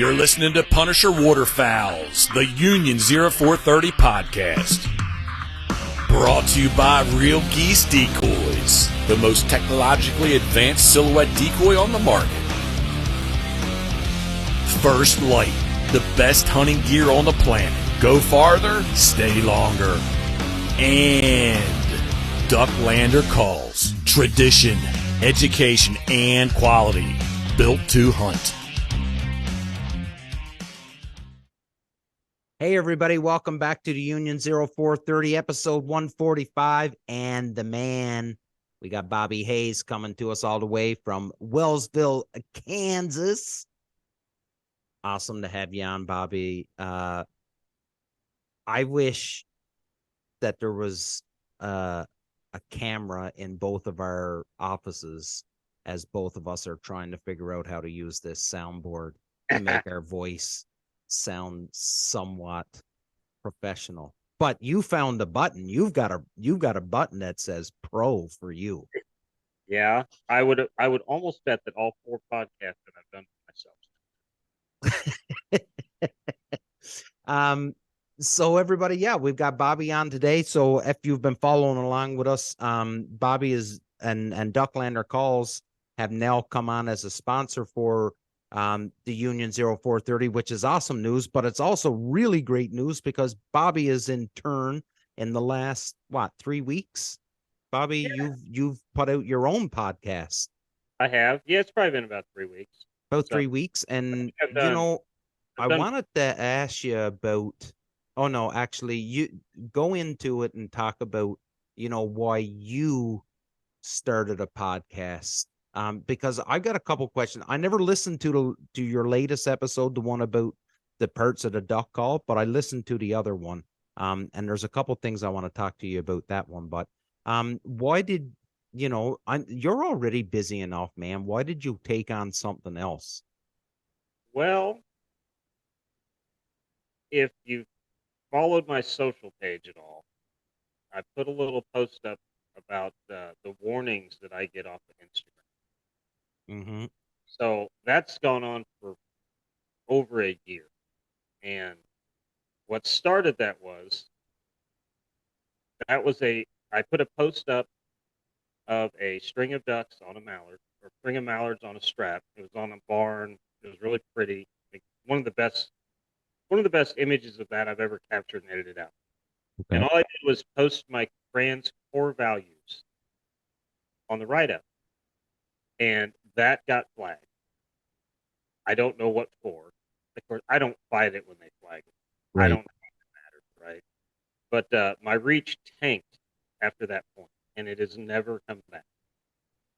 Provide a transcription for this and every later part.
You're listening to Punisher Waterfowls, the Union 0430 podcast. Brought to you by Real Geese Decoys, the most technologically advanced silhouette decoy on the market. First Light, the best hunting gear on the planet. Go farther, stay longer. And Ducklander Calls, tradition, education, and quality. Built to hunt. Hey, everybody. Welcome back to the Union 0430, episode 145. And the man, we got Bobby Hayes coming to us all the way from Wellsville, Kansas. Awesome to have you on, Bobby. I wish that there was a camera in both of our offices as both of us are trying to figure out how to use this soundboard to make our voice sound somewhat professional. But you found a button. You've got a button that says pro for you. Yeah, I would almost bet that all 4 podcasts that I've done for myself. So everybody, yeah, we've got Bobby on today. So if you've been following along with us, Bobby is and Ducklander Calls have now come on as a sponsor for the Union 0430, which is awesome news, but it's also really great news because Bobby is in turn in the last 3 weeks. Bobby, yeah. You've put out your own podcast. I have. Yeah, it's probably been about 3 weeks. About 3 weeks. And I wanted to ask you about, oh no, actually you go into it and talk about, why you started a podcast. Because I've got a couple questions. I never listened to your latest episode, the one about the parts of the duck call, but I listened to the other one. And there's a couple things I want to talk to you about that one. But why did you're already busy enough, man? Why did you take on something else? Well, if you've followed my social page at all, I put a little post up about the warnings that I get off of Instagram. Mm-hmm. So that's gone on for over a year. And what started that was I put a post up of a string of ducks on a mallard, or string of mallards on a strap. It was on a barn. It was really pretty. One of the best images of that I've ever captured and edited out. Okay. And all I did was post my brand's core values on the write-up. And that got flagged. I don't know what for. Of course, I don't fight it when they flag it. Right. I don't know if it matters, right? But my reach tanked after that point, and it has never come back.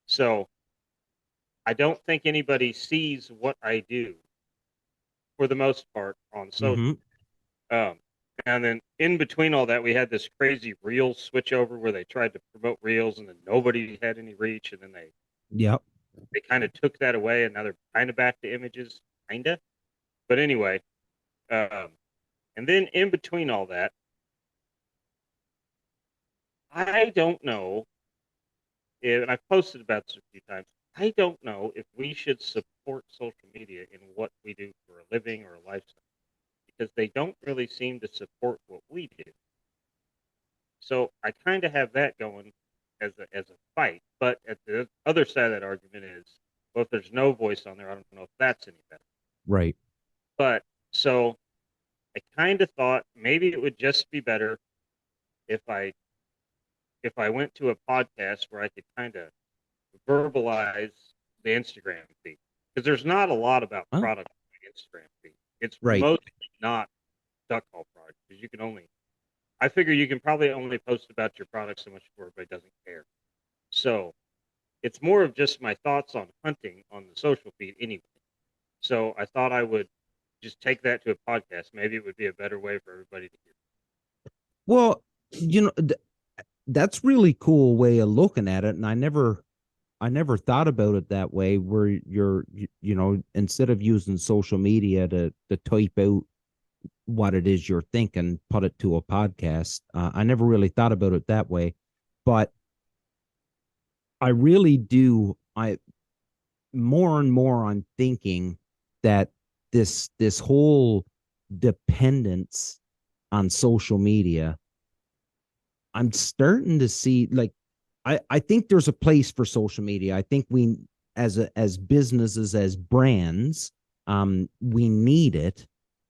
So I don't think anybody sees what I do, for the most part, on social. Mm-hmm. And then in between all that, we had this crazy Reels switch over where they tried to promote Reels, and then nobody had any reach, and then they kind of took that away, and now they're kind of back to images, kind of. But anyway, and then in between all that, I don't know, and I've posted about this a few times, I don't know if we should support social media in what we do for a living or a lifestyle, because they don't really seem to support what we do. So I kind of have that going as a fight. But at the other side of that argument is, well, if there's no voice on there, I don't know if that's any better. Right. But so I kind of thought maybe it would just be better if I went to a podcast where I could kind of verbalize the Instagram feed, because there's not a lot about product on the Instagram feed. It's mostly not duck call products, because I figure you can probably only post about your product so much before everybody doesn't care. So it's more of just my thoughts on hunting on the social feed anyway. So I thought I would just take that to a podcast. Maybe it would be a better way for everybody to hear. Well, that's really cool way of looking at it. And I never thought about it that way, where you're, instead of using social media to type out what it is you're thinking, put it to a podcast. I never really thought about it that way, but I really do. More and more I'm thinking that this whole dependence on social media, I'm starting to see, like, I think there's a place for social media. I think we, as businesses, as brands, we need it,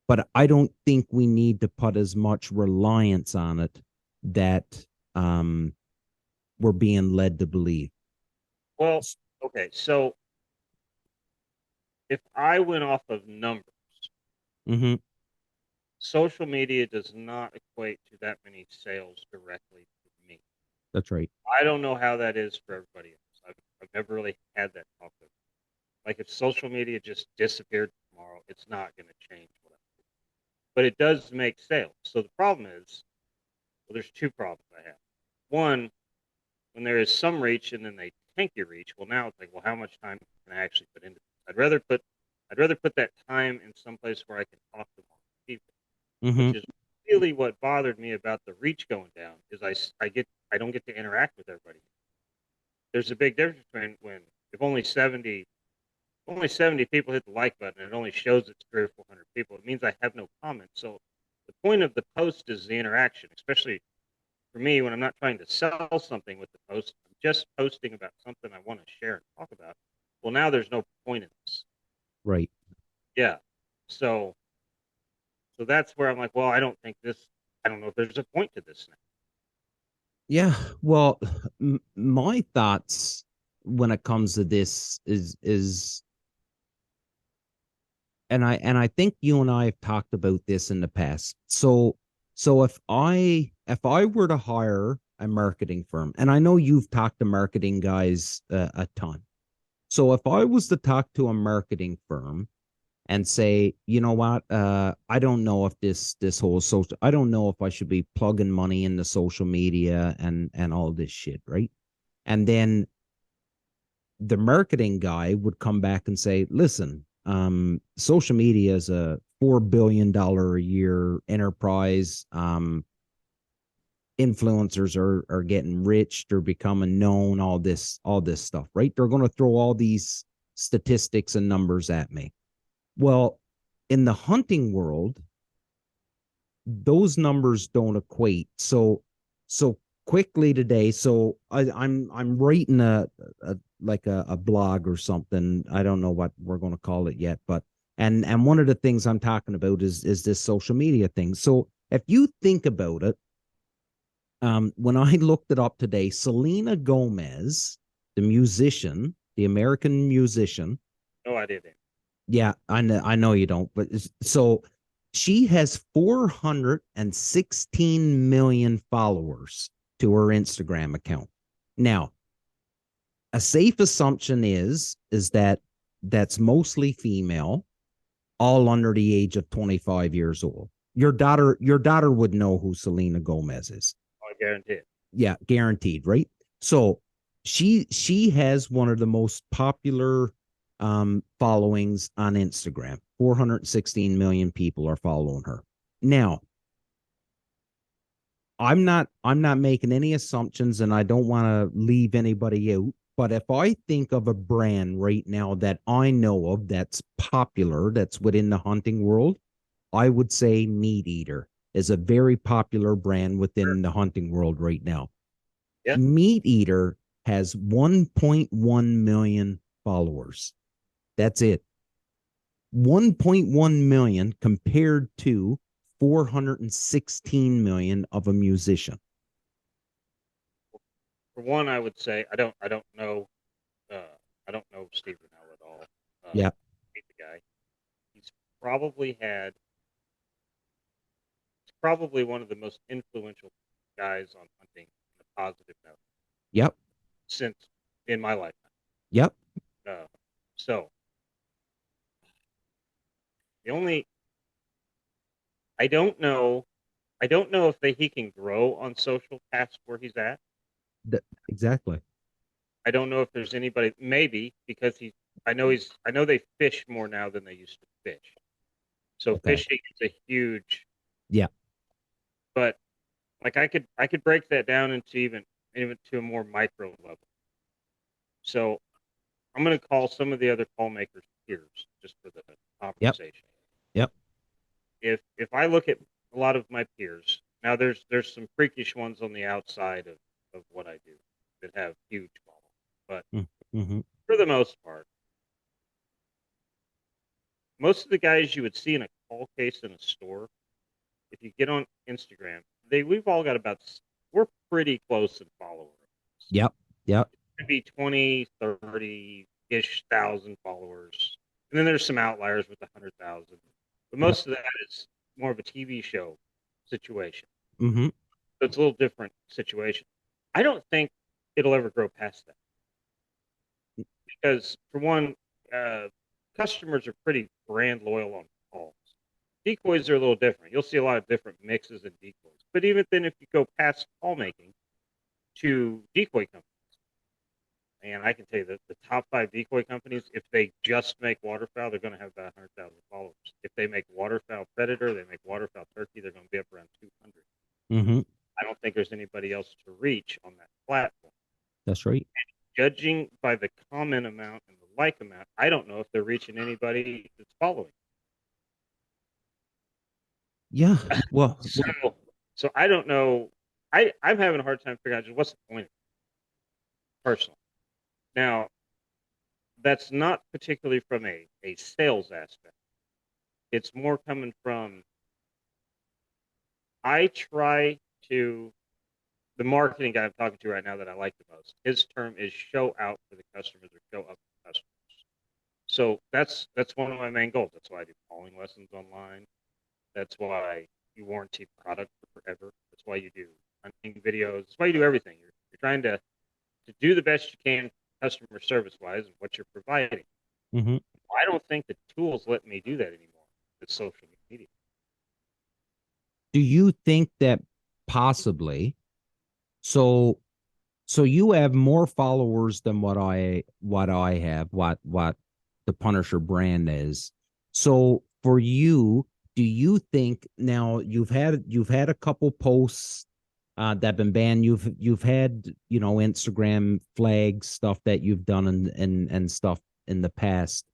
but I don't think we need to put as much reliance on it that we're being led to believe. Well, okay, so if I went off of numbers, Mm-hmm. social media does not equate to that many sales directly to me. That's right. I don't know how that is for everybody else. I've never really had that talk with. Like if social media just disappeared tomorrow, it's not going to change what I do. But it does make sales. So the problem is, well, there's two problems I have. One, when there is some reach and then they tank your reach, well, now it's like, well, how much time can I actually put into this? I'd rather put that time in some place where I can talk to more people, Mm-hmm. which is really what bothered me about the reach going down. Is I don't get to interact with everybody. There's a big difference between when if only 70 people hit the like button and it only shows it's 300 or 400 people. It means I have no comments. So the point of the post is the interaction, especially for me when I'm not trying to sell something with the post. I'm just posting about something I want to share and talk about. Well, now there's no point in this. Right. Yeah. So that's where I'm like, well, I don't know if there's a point to this now. Yeah. Well, my thoughts when it comes to this is and I think you and I have talked about this in the past. So if I were to hire a marketing firm, and I know you've talked to marketing guys a ton. So if I was to talk to a marketing firm and say, you know what, I don't know if this whole social, I don't know if I should be plugging money into social media and all this shit, right? And then the marketing guy would come back and say, listen, social media is a $4 billion a year enterprise. Influencers are getting rich, they're becoming known, all this stuff, right? They're going to throw all these statistics and numbers at me. Well, in the hunting world, those numbers don't equate. So quickly today, so I'm writing a like a blog or something. I don't know what we're going to call it yet, but and one of the things I'm talking about is this social media thing. So if you think about it, when I looked it up today, Selena Gomez, the musician, the American musician. No idea. Yeah, I know you don't, but so she has 416 million followers to her Instagram account. Now, a safe assumption is that that's mostly female, all under the age of 25 years old. Your daughter would know who Selena Gomez is. I guarantee it. Yeah, guaranteed, right? So she has one of the most popular followings on Instagram. 416 million people are following her. Now, I'm not making any assumptions and I don't want to leave anybody out, but if I think of a brand right now that I know of that's popular, that's within the hunting world, I would say Meat Eater is a very popular brand within the hunting world right now. Yeah. Meat Eater has 1.1 million followers. That's it. 1.1 million compared to 416 million of a musician. For one, I would say I don't know I don't know Steve Rennell at all. Yeah. The guy. He's probably had he's probably one of the most influential guys on hunting in a positive note. Yep. Since in my lifetime. Yep. So the only I don't know if he can grow on social past where he's at. Exactly. I don't know if there's anybody. Maybe because I know they fish more now than they used to fish. So Okay. fishing is a huge. Yeah. But like I could break that down into even to a more micro level. So I'm going to call some of the other call makers peers just for the Yep. conversation. if I look at a lot of my peers, now there's some freakish ones on the outside of what I do that have huge following, but Mm-hmm. for the most part, most of the guys you would see in a call case in a store, if you get on Instagram, we've all got we're pretty close in followers. Yep. Yep. Could be 20, 30-ish thousand followers. And then there's some outliers with 100,000. But Yep. most of that is more of a TV show situation. Mm-hmm. So it's a little different situation. I don't think it'll ever grow past that. Because for one, customers are pretty brand loyal on calls. Decoys are a little different. You'll see a lot of different mixes and decoys. But even then, if you go past call making to decoy companies, and I can tell you that the top 5 decoy companies, if they just make waterfowl, they're going to have about 100,000 followers. If they make waterfowl predator, they make waterfowl turkey, they're going to be up around 200. Mm-hmm. I don't think there's anybody else to reach on that platform. That's right. Judging by the comment amount and the like amount, I don't know if they're reaching anybody that's following. Yeah. Well, so I don't know. I'm having a hard time figuring out just what's the point of it, personally. Now, that's not particularly from a sales aspect. It's more coming from, I try to, the marketing guy I'm talking to right now that I like the most, his term is show out for the customers or show up for the customers. So that's one of my main goals. That's why I do calling lessons online. That's why you warranty product forever. That's why you do hunting videos. That's why you do everything. You're trying to do the best you can customer service wise and what you're providing. mm-hmm. I don't think the tools let me do that anymore. It's social media. Do you think that possibly so you have more followers than what I have, what the Punisher brand is. So for you, do you think now you've had a couple posts that have been banned, you've had, you know, Instagram flag stuff that you've done and stuff in the past,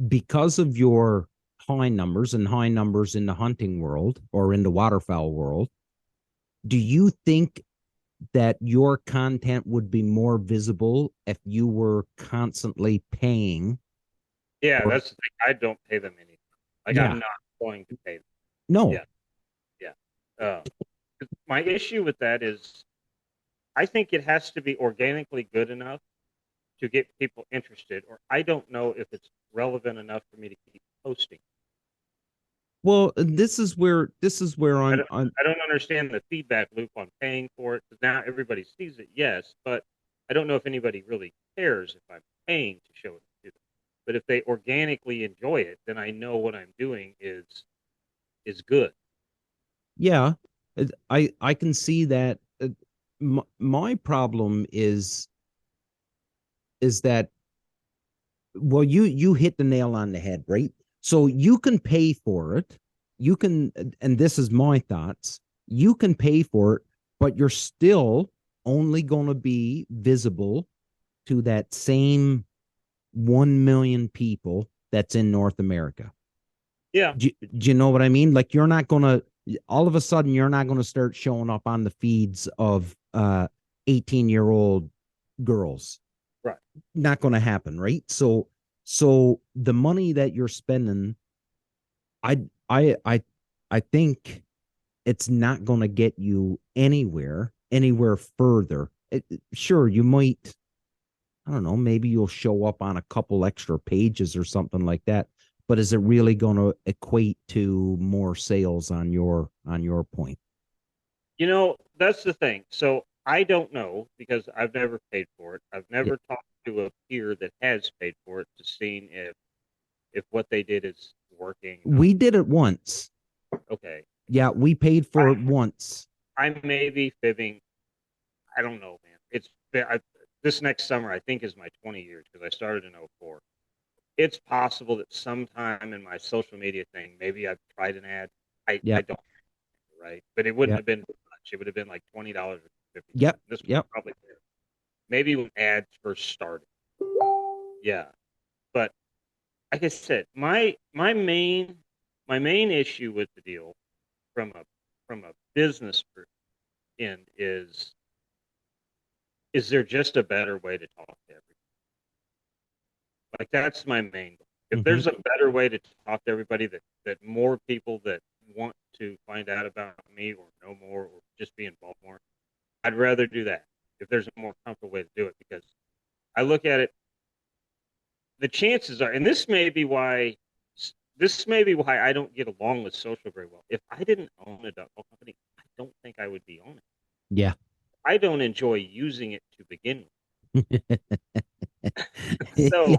because of your high numbers in the hunting world or in the waterfowl world, do you think that your content would be more visible if you were constantly paying? Yeah, that's the thing. I don't pay them anything. Like, yeah. I'm not going to pay them. No. Yeah. My issue with that is I think it has to be organically good enough to get people interested, or I don't know if it's relevant enough for me to keep posting. Well, this is where I don't understand the feedback loop on paying for it, because now everybody sees it, yes, but I don't know if anybody really cares if I'm paying to show it to them. But if they organically enjoy it, then I know what I'm doing is good. Yeah, I can see that. My problem is that, well, you hit the nail on the head, right? So you can pay for it. You can, and this is my thoughts, you can pay for it, but you're still only going to be visible to that same 1 million people that's in North America. Yeah. Do you know what I mean? Like, you're not going to, all of a sudden, you're not going to start showing up on the feeds of 18-year-old girls. Right. Not going to happen, right? So the money that you're spending, I think it's not going to get you anywhere further. Sure, you might, I don't know, maybe you'll show up on a couple extra pages or something like that, but is it really going to equate to more sales on your point? You know, that's the thing. So I don't know, because I've never paid for it. I've never talked to a peer that has paid for it to see if what they did is working. We did it once. Okay. Yeah, we paid for it once. I may be fibbing. I don't know, man. This next summer, I think, is my 20 years, because I started in 04. It's possible that sometime in my social media thing, maybe I've tried an ad. I don't, right? But it wouldn't have been much. It would have been like $20 or $50. Yep. This was probably there. Maybe when ads first started. Yeah. But like I said, my main my main issue with the deal from a business end is there just a better way to talk to everybody? Like, that's my main goal. If there's a better way to talk to everybody, that more people that want to find out about me or know more or just be involved more, I'd rather do that if there's a more comfortable way to do it. Because I look at it, the chances are, and this may be why I don't get along with social very well. If I didn't own a duck call company, I don't think I would be on it. Yeah. I don't enjoy using it to begin with. So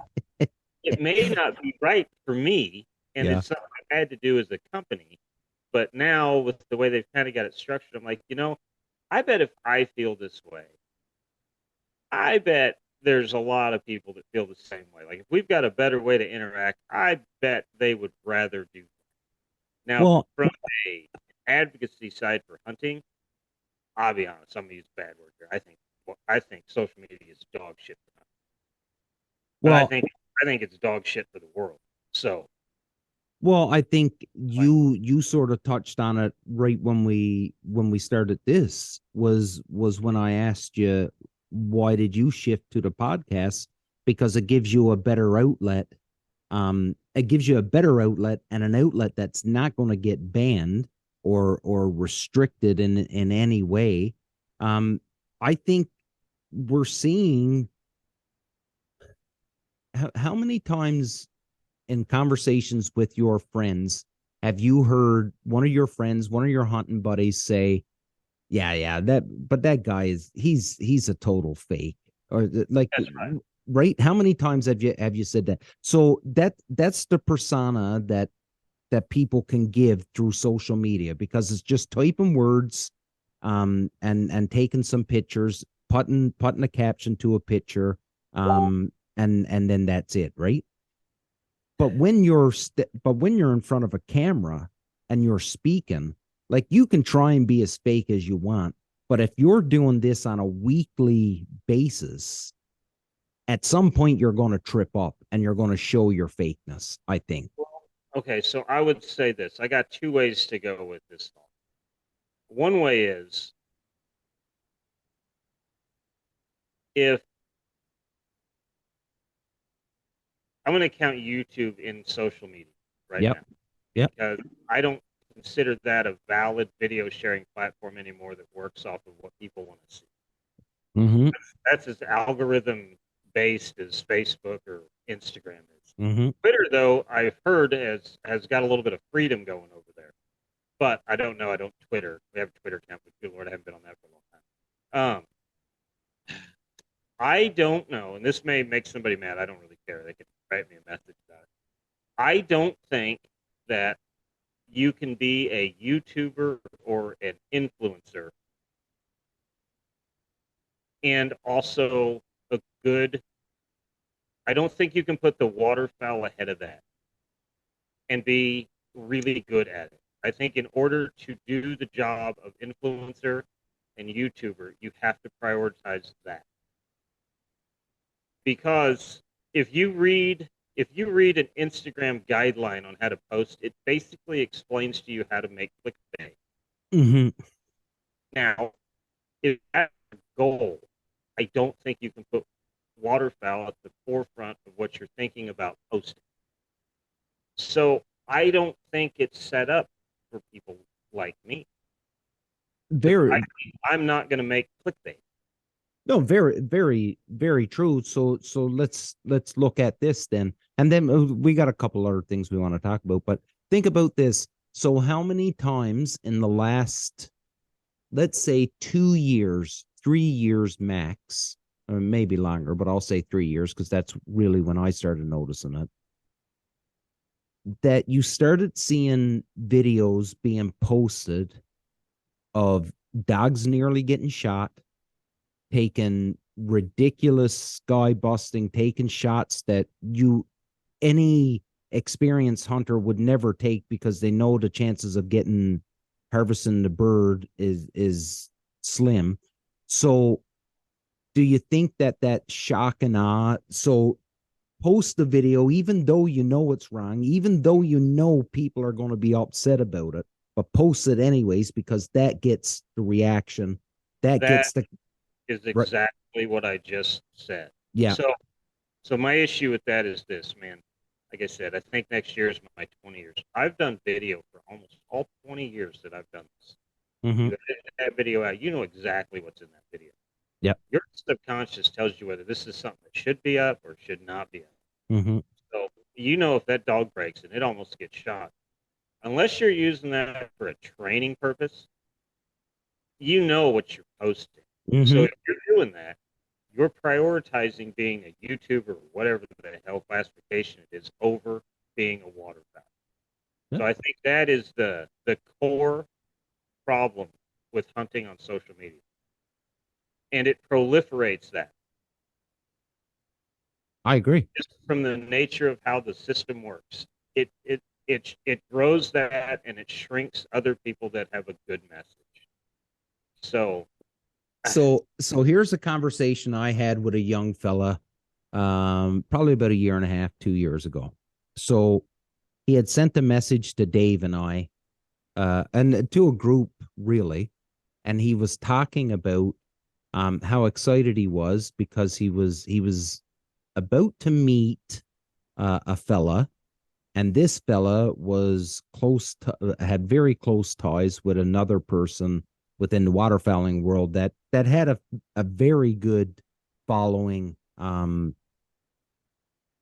it may not be right for me, and it's something I had to do as a company. But now with the way they've kind of got it structured, I'm like, I bet if I feel this way, I bet there's a lot of people that feel the same way. Like, if we've got a better way to interact, I bet they would rather do that. Now, from a advocacy side for hunting, I'll be honest, I'm gonna use a bad word here. I think social media is dog shit for hunting. But I think it's dog shit for the world. So, well, I think you sort of touched on it right when we started this was when I asked you, why did you shift to the podcast? Because it gives you a better outlet. It gives you a better outlet, and an outlet that's not going to get banned or restricted in any way. I think we're seeing how many times in conversations with your friends have you heard one of your friends, one of your hunting buddies say, yeah, that guy he's a total fake, or like, right? How many times have you said that? So that's the persona that people can give through social media, because it's just typing words, and taking some pictures, putting a caption to a picture, and then that's it, right? But when you're in front of a camera and you're speaking, like, you can try and be as fake as you want, but if you're doing this on a weekly basis, at some point you're going to trip up and you're going to show your fakeness, I think. Okay, so I would say this. I got two ways to go with this thought. One way is, if I'm going to count YouTube in social media right now. Yep. Because I don't consider that a valid video sharing platform anymore that works off of what people want to see. That's as algorithm based as Facebook or Instagram is. Twitter, though, I've heard has got a little bit of freedom going over there. But I don't know. I don't Twitter. We have a Twitter account, but good Lord, I haven't been on that for a long time. I don't know, and this may make somebody mad. I don't really care. They can write me a message about it. I don't think that you can be a YouTuber or an influencer and also a good. I don't think you can put the waterfowl ahead of that and be really good at it. I think in order to do the job of influencer and YouTuber, you have to prioritize that. Because if you read an Instagram guideline on how to post, it basically explains to you how to make clickbait. Now, if that's a goal, I don't think you can put waterfowl at the forefront of what you're thinking about posting. So I don't think it's set up for people like me. I'm not going to make clickbait. No, very, very, very true. So let's look at this then. And then we got a couple other things we want to talk about, but think about this. So how many times in the last, let's say 2 years, 3 years max, or maybe longer, but I'll say 3 years because that's really when I started noticing it, that you started seeing videos being posted of dogs nearly getting shot, taking ridiculous sky busting, taking shots that any experienced hunter would never take because they know the chances of harvesting the bird is slim. So do you think that shock and awe, so post the video, even though you know it's wrong, even though you know people are going to be upset about it, but post it anyways because that gets the reaction. That gets the is exactly what I just said. Yeah. So my issue with that is this, man. Like I said, I think next year is my 20 years. I've done video for almost all 20 years that I've done this. Mm-hmm. You edit that video out, you know exactly what's in that video. Yep. Your subconscious tells you whether this is something that should be up or should not be up. Mm-hmm. So you know if that dog breaks and it almost gets shot, unless you're using that for a training purpose, you know what you're posting. Mm-hmm. So if you're doing that, you're prioritizing being a YouTuber or whatever the hell classification it is over being a waterfowl. Yeah. So I think that is the core problem with hunting on social media. And it proliferates that. I agree. Just from the nature of how the system works. It grows that and it shrinks other people that have a good message. So here's a conversation I had with a young fella, probably about a year and a half, 2 years ago. So he had sent a message to Dave and I, and to a group really, and he was talking about how excited he was because he was about to meet a fella, and this fella was had very close ties with another person within the waterfowling world that had a very good following in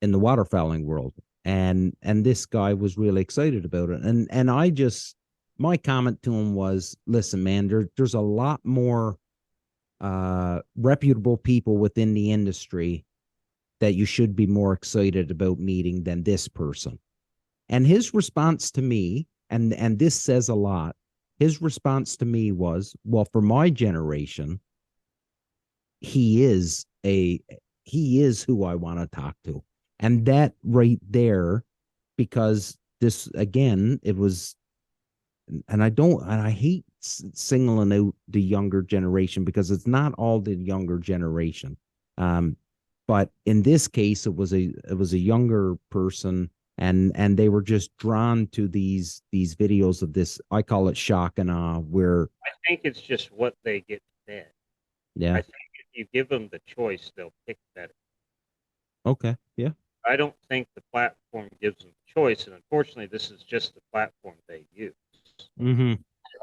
the waterfowling world, and this guy was really excited about it, and I just, my comment to him was, listen man, there's a lot more reputable people within the industry that you should be more excited about meeting than this person. And his response to me, and this says a lot, his response to me was, well, for my generation, he is who I want to talk to. And that right there, because this, again, it was, and I hate singling out the younger generation because it's not all the younger generation. But in this case, it was a younger person, and they were just drawn to these videos of this. I call it shock and awe, where I think it's just what they get fed. yeah. I think if you give them the choice, they'll pick better. Okay. Yeah. I don't think the platform gives them the choice, and unfortunately, this is just the platform they use. Mm-hmm.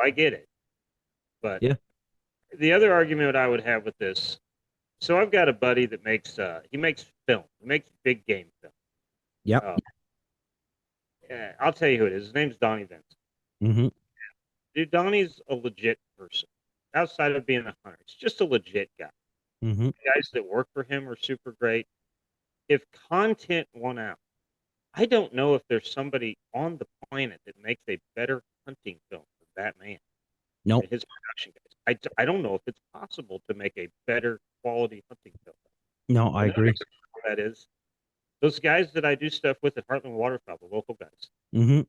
I get it, but yeah. The other argument I would have with this, so I've got a buddy that makes he makes film, he makes big game film. Yep. I'll tell you who it is. His name's Donnie Vincent. Mm-hmm. Dude, Donnie's a legit person. Outside of being a hunter, he's just a legit guy. Mm-hmm. The guys that work for him are super great. If content won out, I don't know if there's somebody on the planet that makes a better hunting film than that man. Nope. His production guys. I don't know if it's possible to make a better quality hunting film. No, I agree. That is, those guys that I do stuff with at Heartland Waterfowl, the local guys. Mm-hmm.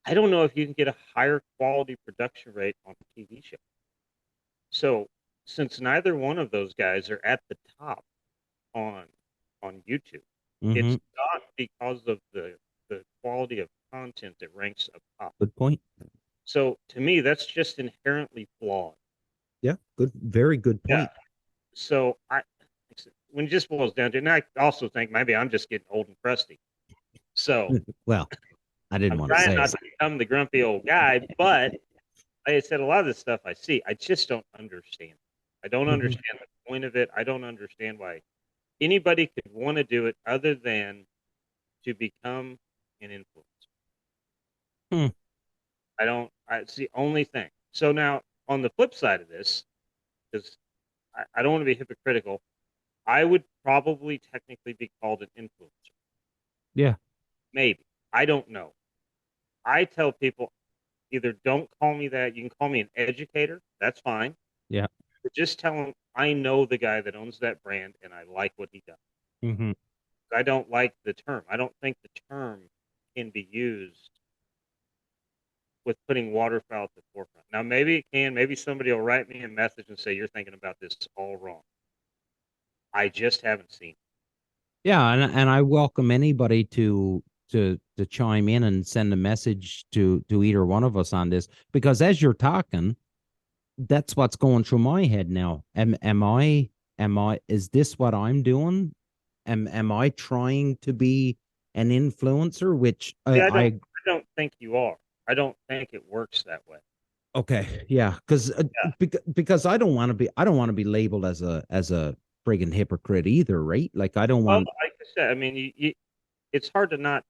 I don't know if you can get a higher quality production rate on a TV show. So, since neither one of those guys are at the top on YouTube, Mm-hmm. it's not because of the quality of content that ranks up top. Good point. So, to me, that's just inherently flawed. Yeah, good, very good point. Yeah. So, when it just boils down to, and I also think maybe I'm just getting old and crusty. So, well, I didn't want to say trying not to become the grumpy old guy, but like I said, a lot of the stuff I see, I just don't understand. I don't understand the point of it. I don't understand why anybody could want to do it other than to become an influencer. It's the only thing. So now, on the flip side of this, because I don't want to be hypocritical, I would probably technically be called an influencer. Yeah. Maybe. I don't know. I tell people, either don't call me that. You can call me an educator. That's fine. Yeah. But just tell them I know the guy that owns that brand and I like what he does. Mm-hmm. I don't like the term. I don't think the term can be used with putting waterfowl at the forefront. Now, maybe it can. Maybe somebody will write me a message and say, you're thinking about this all wrong. I just haven't seen it. Yeah, and I welcome anybody to chime in and send a message to either one of us on this, because as you're talking, that's what's going through my head now. Am I is this what I'm doing? Am I trying to be an influencer? Which See, I don't think you are. I don't think it works that way. okay, yeah, because Yeah. because I don't want to be labeled as a friggin' hypocrite either, right? Like I don't Well, want, like I said, I mean, it's hard to not.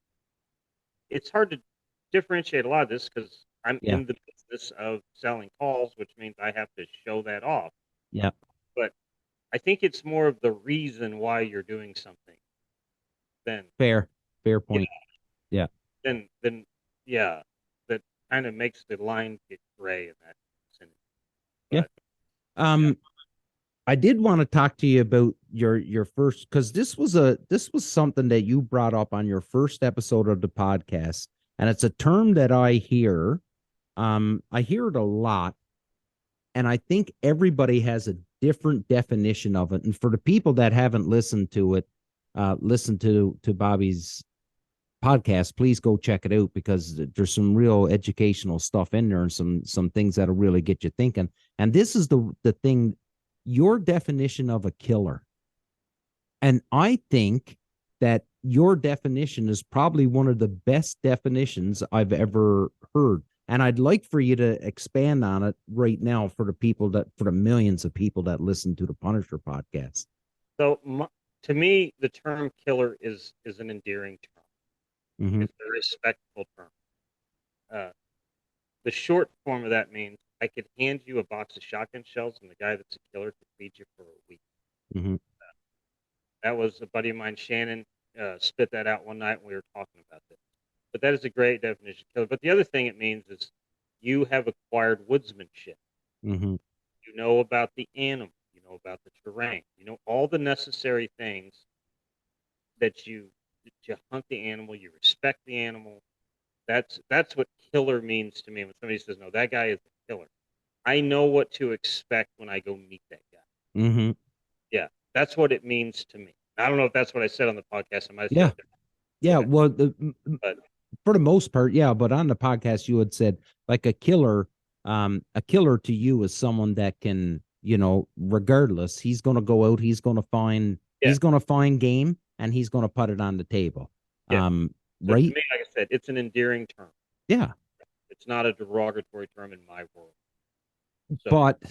It's hard to differentiate a lot of this because I'm yeah, in the business of selling calls, which means I have to show that off. yeah, But I think it's more of the reason why you're doing something than fair yeah, point. Yeah, than yeah, that kind of makes the line get gray in that sense. yeah. But yeah, Um, I did want to talk to you about your first, because this was something that you brought up on your first episode of the podcast, and it's a term that I hear. I hear it a lot, and I think everybody has a different definition of it. And for the people that haven't listened to it, listen to Bobby's podcast, please go check it out, because there's some real educational stuff in there and some things that'll really get you thinking. And this is the thing, your definition of a killer. And I think that your definition is probably one of the best definitions I've ever heard. And I'd like for you to expand on it right now for the millions of people that listen to the Punisher podcast. so to me, the term killer is an endearing term. Mm-hmm. It's a respectful term. Uh, the short form of that means I could hand you a box of shotgun shells, and the guy that's a killer could feed you for a week. Mm-hmm. That was a buddy of mine, Shannon, spit that out one night when we were talking about this. But that is a great definition of killer. But the other thing it means is you have acquired woodsmanship. Mm-hmm. You know about the animal. You know about the terrain. You know all the necessary things that you hunt the animal. You respect the animal. That's what killer means to me. When somebody says, "No, that guy is a killer," I know what to expect when I go meet that guy. Mm-hmm. Yeah, that's what it means to me. I don't know if that's what I said on the podcast. I might have said Yeah. it different. Yeah. Okay, Well, but for the most part, yeah. But on the podcast, you had said like a killer to you is someone that can, regardless, he's going to go out, yeah, he's going to find game, and he's going to put it on the table. yeah. Um, So to right? me, like I said, it's an endearing term. Yeah. It's not a derogatory term in my world. So But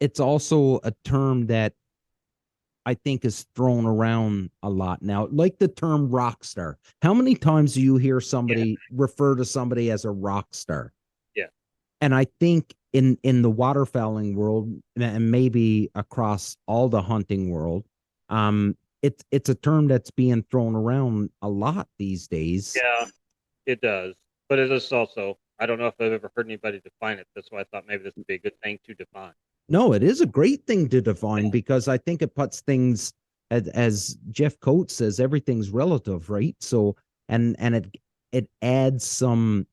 it's also a term that I think is thrown around a lot now, like the term rock star. How many times do you hear yeah, somebody refer to somebody as a rock star? yeah, And I think in the waterfowling world, and maybe across all the hunting world, it's a term that's being thrown around a lot these days. yeah. It does, but it is also. I don't know if I've ever heard anybody define it. That's why I thought maybe this would be a good thing to define. No, it is a great thing to define, because I think it puts things, as Jeff Coates says, everything's relative, right? So, and it adds some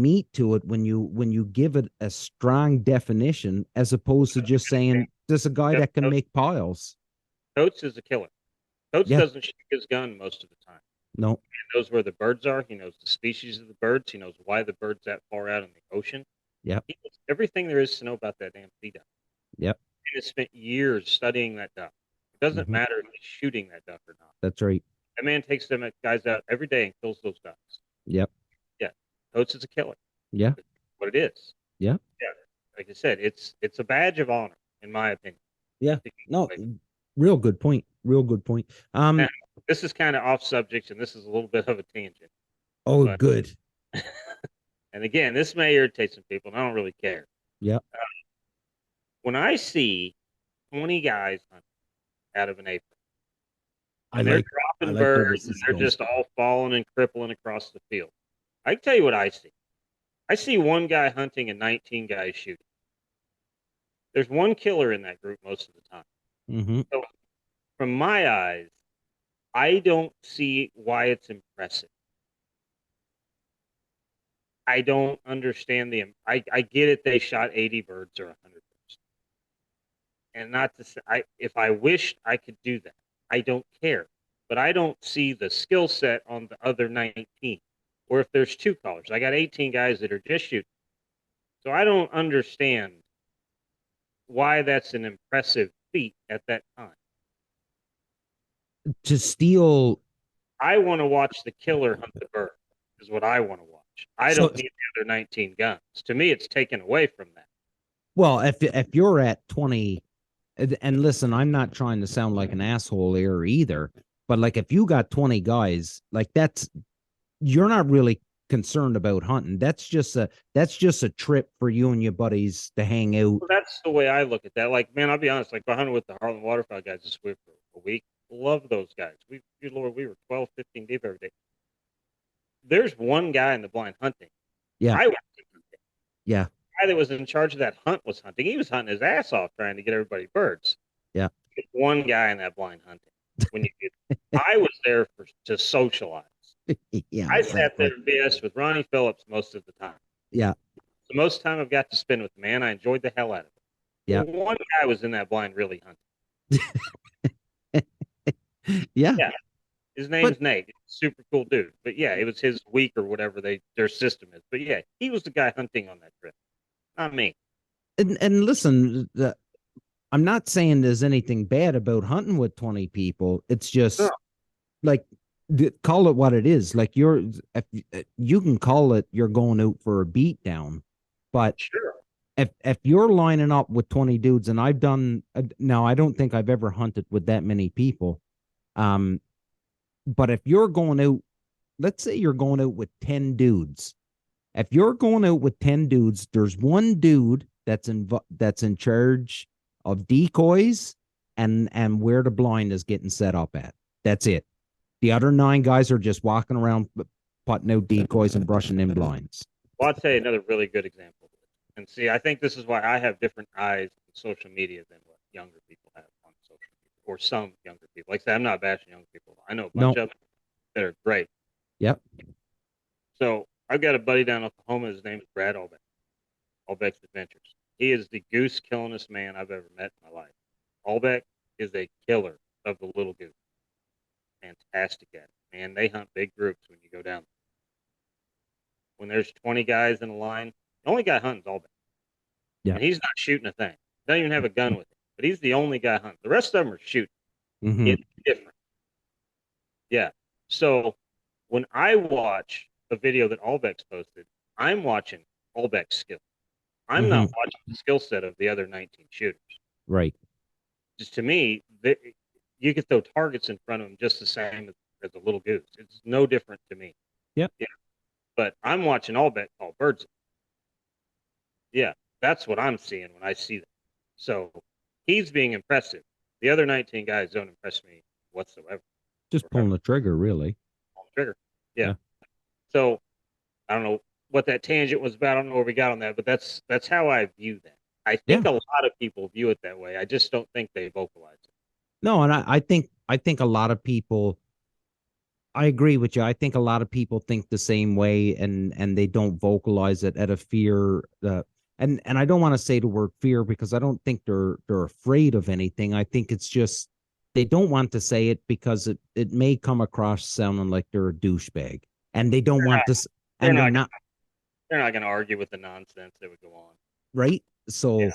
meat to it when you give it a strong definition, as opposed to just saying there's a guy Yep. that can make piles. Coates is a killer. Coates Yeah, doesn't shoot his gun most of the time. no, He knows where the birds are. He knows the species of the birds. He knows why the bird's that far out in the ocean. yep, He knows everything there is to know about that damn sea duck. yep, He has spent years studying that duck. It doesn't hmm, matter if he's shooting that duck or not. that's right. That man takes them guys out every day and kills those ducks. Yep, Yeah, Coates is a killer. yeah, That's what it is. yeah, Yeah, like I said, it's a badge of honor, in my opinion. yeah. No, real good point. Real good point. Now, this is kind of off subject, and this is a little bit of a tangent, Oh, but good. and again, this may irritate some people, and I don't really care. Yeah, When I see 20 guys hunting out of an apron, I and they're like I dropping like where birds, this and is they're going. just all falling and crippling across the field, I can tell you what I see. I see one guy hunting and 19 guys shooting. There's one killer in that group most of the time. Mm-hmm. So, from my eyes, I don't see why it's impressive. I don't understand I get it. They shot 80 birds or 100 birds, and not to say if I wished I could do that. I don't care. But I don't see the skill set on the other 19. Or if there's 2 callers, I got 18 guys that are just shooting. So I don't understand why that's an impressive feat at that time. To steal. I want to watch the killer hunt the bird, is what I want to watch. I don't need the other 19 guns. To me, it's taken away from that. Well, if you're at 20, and listen, I'm not trying to sound like an asshole here either, but like if you got 20 guys, like you're not really concerned about hunting. That's just a trip for you and your buddies to hang out. Well, that's the way I look at that. Like, man, I'll be honest, like I hunted with the Harlan Waterfowl guys this week for a week. Love those guys. Good Lord, we were 12, 15 deep every day. There's one guy in the blind hunting. Yeah. I was hunting. Yeah. The guy that was in charge of that hunt was hunting. He was hunting his ass off trying to get everybody birds. Yeah. One guy in that blind hunting. When I was there to socialize. Yeah. I sat there and BS with Ronnie Phillips most of the time. Yeah. The most time I've got to spend with the man, I enjoyed the hell out of it. Yeah. One guy was in that blind really hunting. Yeah. His name's Nate. He's a super cool dude. But yeah, it was his week or whatever their system is. But yeah, he was the guy hunting on that trip. Not me. And listen, I'm not saying there's anything bad about hunting with 20 people. It's just like call it what it is. Like you can call it you're going out for a beat down, but sure. If you're lining up with 20 dudes, and I've done now, I don't think I've ever hunted with that many people. But if you're going out, let's say you're going out with 10 dudes. If you're going out with 10 dudes, there's one dude that's in charge of decoys and where the blind is getting set up at. That's it. The other 9 guys are just walking around putting out decoys and brushing in blinds. Well, I'll tell you another really good example. And see, I think this is why I have different eyes on social media than what younger people have on social media, or some younger people. Like I said, I'm not bashing young people. I know a bunch of them that are great. Yep. So I've got a buddy down in Oklahoma. His name is Brad Albeck. Albeck's Adventures. He is the goose killingest man I've ever met in my life. Albeck is a killer of the little goose. Fantastic at it. Man, they hunt big groups when you go down there. When there's 20 guys in a line, the only guy hunting is Albeck. Yeah. And he's not shooting a thing. Doesn't even have a gun with him. But he's the only guy hunting. The rest of them are shooting. Mm-hmm. It's different. Yeah. So when I watch a video that Albeck's posted, I'm watching Albeck's skill. I'm not watching the skill set of the other 19 shooters. Right. Just to me, you could throw targets in front of them just the same as a little goose. It's no different to me. Yep. Yeah. But I'm watching Albeck call birds. Yeah, that's what I'm seeing when I see that. So he's being impressive. The other 19 guys don't impress me whatsoever. Just pulling the trigger, really. Pulling the trigger. Yeah. So I don't know what that tangent was about. I don't know where we got on that, but that's how I view that. I think a lot of people view it that way. I just don't think they vocalize it. No, and I think a lot of people, I agree with you. I think a lot of people think the same way, and they don't vocalize it out of fear. And I don't want to say the word fear because I don't think they're afraid of anything. I think it's just they don't want to say it because it may come across sounding like they're a douchebag, and they don't want this. And they're not going to argue with the nonsense that would go on. Right. So,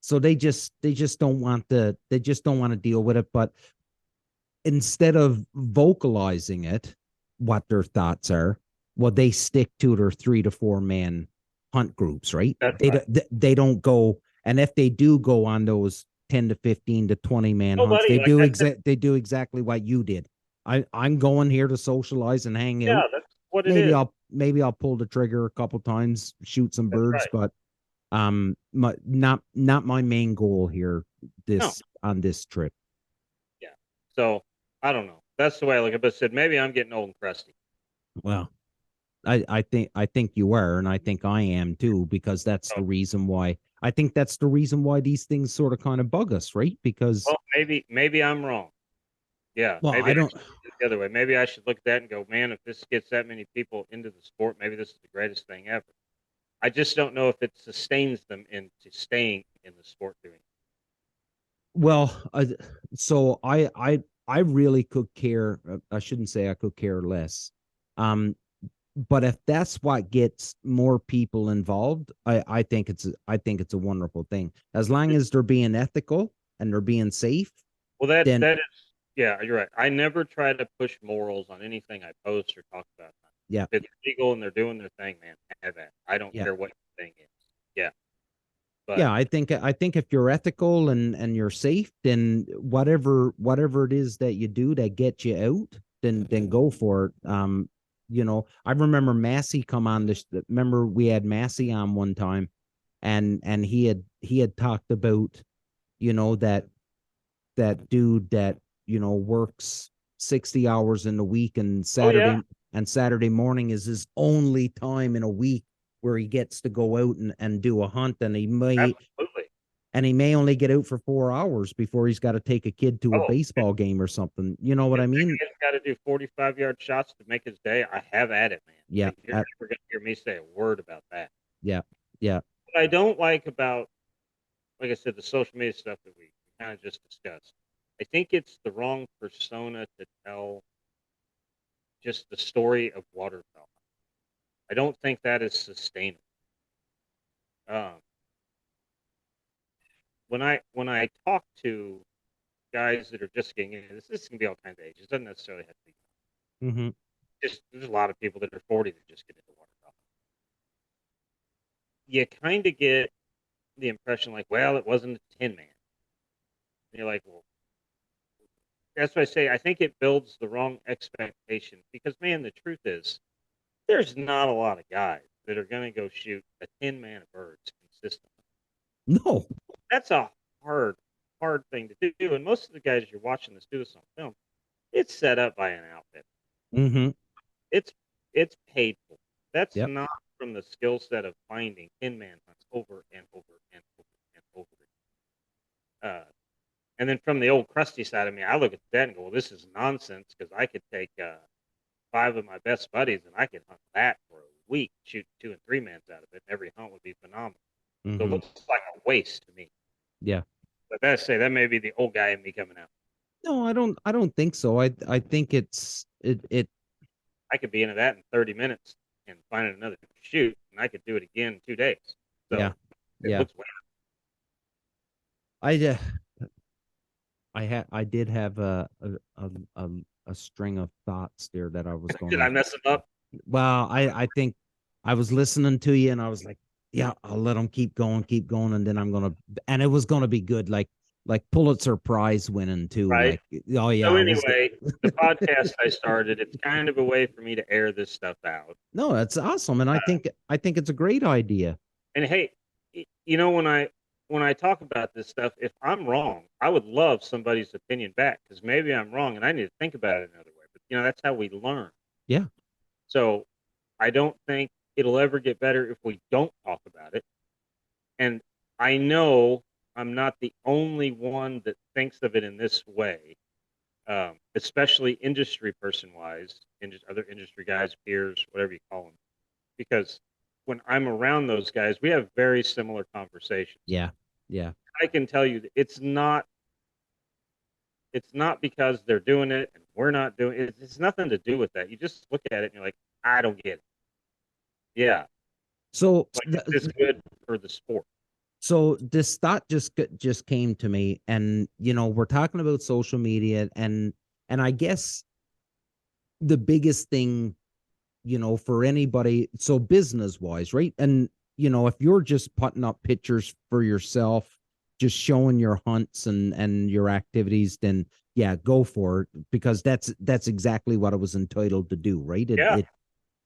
so they just don't want to deal with it. But instead of vocalizing it, what their thoughts are, well, they stick to their 3 to 4 man hunt groups, right? They don't go, and if they do go on those 10 to 15 to 20 man hunts, they do exactly what you did. I'm going here to socialize and hang out. Yeah, that's what it is. Maybe I'll pull the trigger a couple times, shoot some birds, but not my main goal here on this trip. Yeah. So I don't know. That's the way I look at it. But I said maybe I'm getting old and crusty. Well, I think you are, and I think I am too, because that's the reason why. I think that's the reason why these things sort of kind of bug us, right? Because maybe I'm wrong. Yeah. Well, maybe I don't. The other way. Maybe I should look at that and go, man, if this gets that many people into the sport, maybe this is the greatest thing ever. I just don't know if it sustains them into staying in the sport doing it. Well, so I really could care. I shouldn't say I could care less. Um, but if that's what gets more people involved, I think it's a wonderful thing. As long as they're being ethical and they're being safe, Well, then that is, yeah, you're right. I never try to push morals on anything I post or talk about. yeah, If it's legal and they're doing their thing, man, have that. I don't yeah. care what your thing is. Yeah, but Yeah, I think if you're ethical and you're safe, then whatever it is that you do that gets you out, then go for it. I remember Massey come on this. Remember we had Massey on one time, and he had talked about that dude that works 60 hours in the week, and oh yeah, Saturday morning is his only time in a week where he gets to go out and do a hunt, and absolutely. he may only get out for 4 hours before he's got to take a kid to a Oh, baseball game or something. You know what if I that mean? guy's got to do 45-yard shots to make his day, I have at it, man. Yeah, Like, you're never going to hear me say a word about that. yeah, yeah. What I don't like about, like I said, the social media stuff that we kind of just discussed, I think it's the wrong persona to tell just the story of waterfowl. I don't think that is sustainable. Um, when I talk to guys that are just getting into this can be all kinds of ages. It doesn't necessarily have to be. Mm-hmm. Just there's a lot of people that are 40 that just get into waterfowl. You kind of get the impression like, well, it wasn't a tin man. And you're like, well, that's why I say I think it builds the wrong expectation because man, the truth is there's not a lot of guys that are going to go shoot a 10 man of birds consistently. No. That's a hard thing to do. And most of the guys you're watching this do this on film, it's set up by an outfit. Mm-hmm. It's it's paid for. That's Yep. not from the skill set of finding 10 man hunts over and over and over and over again. And then from the old crusty side of me, I look at that and go, well, this is nonsense because I could take 5 of my best buddies and I could hunt that for a week, shoot 2 and 3 mans out of it, and every hunt would be phenomenal. So it Mm-hmm. looks like a waste to me. Yeah. But that may be the old guy in me coming out. No, I don't think so. I think it. I could be into that in 30 minutes and find another shoot, and I could do it again in 2 days. So Yeah. it Yeah. looks weird. I I did have a string of thoughts there that I was going Did I mess them up? Well, I think I was listening to you and I was like, yeah, I'll let them keep going, and then and it was gonna be good, like Pulitzer Prize winning too. Right. Like, oh yeah. So anyway, the podcast I started, it's kind of a way for me to air this stuff out. No, that's awesome, and I think it's a great idea. And hey, when I talk about this stuff, if I'm wrong, I would love somebody's opinion back because maybe I'm wrong and I need to think about it another way. But that's how we learn. Yeah. So I don't think it'll ever get better if we don't talk about it. And I know I'm not the only one that thinks of it in this way, especially industry person wise, other industry guys, peers, whatever you call them. Because when I'm around those guys, we have very similar conversations. Yeah. Yeah. I can tell you that it's not because they're doing it and we're not doing it. It's nothing to do with that. You just look at it and you're like, I don't get it. Yeah. So Like, is this good for the sport? So this thought just came to me, and we're talking about social media, and I guess the biggest thing, for anybody, so business wise, right? And if you're just putting up pictures for yourself, just showing your hunts and your activities, then yeah, go for it, because that's exactly what I was entitled to do, right? It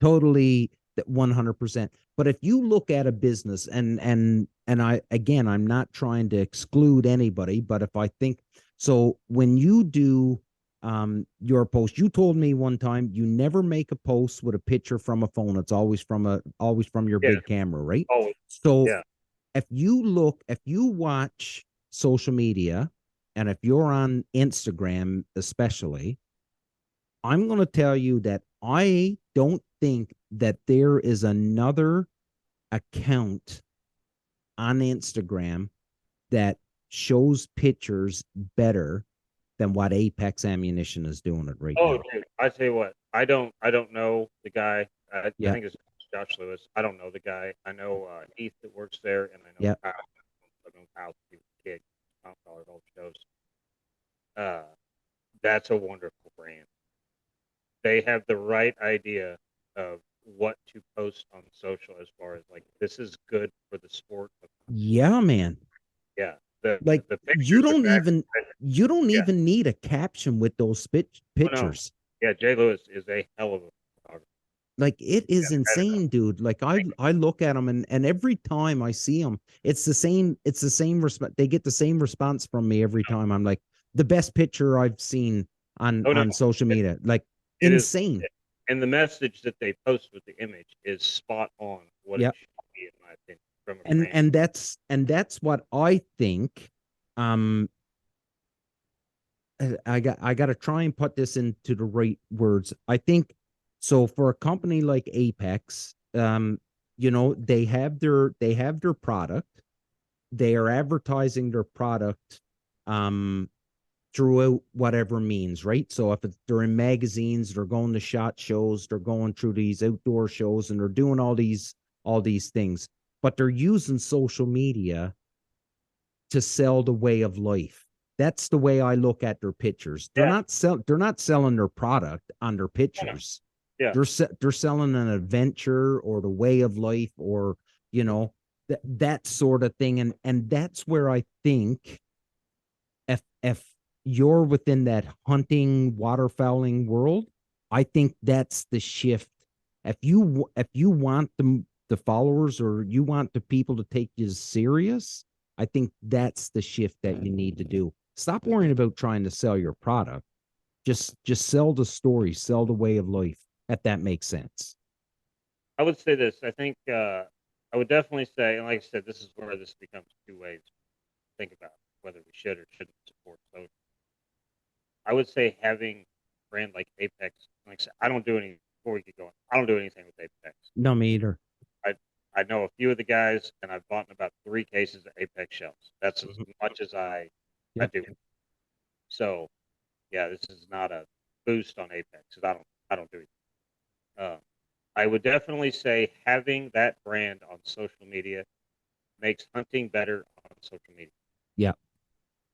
totally 100%. But if you look at a business, and I'm not trying to exclude anybody, but if I think so, when you do your post, you told me one time you never make a post with a picture from a phone. It's always from your big camera, right? Always. So Yeah. if you watch social media, and if you're on Instagram especially, I'm going to tell you that I don't think that there is another account on Instagram that shows pictures better than what Apex Ammunition is doing it right Oh, now. dude, I tell you what, I don't know the guy. I Yeah. think it's Josh Lewis. I don't know the guy. I know Heath that works there, and I know Yeah. Kyle. I've known Kyle since he was a kid. I'll call it old shows. That's a wonderful brand. They have the right idea of what to post on social as far as like this is good for the sport of Yeah, man. yeah. Like The you pictures are don't back. Yeah. even need a caption with those Oh, no. pictures. Yeah, Jay Lewis is a hell of a photographer. Like it is Yeah, insane, dude. Like I look at them and every time I see them, it's the same response. They get the same response from me every time. I'm like the best picture I've seen oh no, on social media. Like it is, insane. and the message that they post with the image is spot on what Yeah. it should be, in my opinion, from a brand. And that's what I think. Um, I got to try and put this into the right words. I think so for a company like Apex, you know, they have their product. They are advertising their product throughout whatever means, right? So if they're in magazines, they're going to shot shows, they're going through these outdoor shows and they're doing all these things, but they're using social media to sell the way of life. That's the way I look at their pictures. Yeah, They're not selling their product on their pictures. yeah. They're selling an adventure or the way of life or you know that sort of thing. And that's where I think if you're within that hunting waterfowling world, I think that's the shift. If you want the followers or you want the people to take you serious, I think that's the shift that you need to do. Stop worrying about trying to sell your product. Just sell the story, sell the way of life, if that makes sense. I would say this. I think I would definitely say, and like I said, this is where this becomes two ways. Think about whether we should or shouldn't support social. I would say having a brand like Apex. Like I said, I don't do any. Before we get going, I don't do anything with Apex. No, me either. I know a few of the guys, and I've bought about 3 cases of Apex shells. That's as much as I do. So yeah, this is not a boost on Apex. I don't do it. I would definitely say having that brand on social media makes hunting better on social media. Yeah.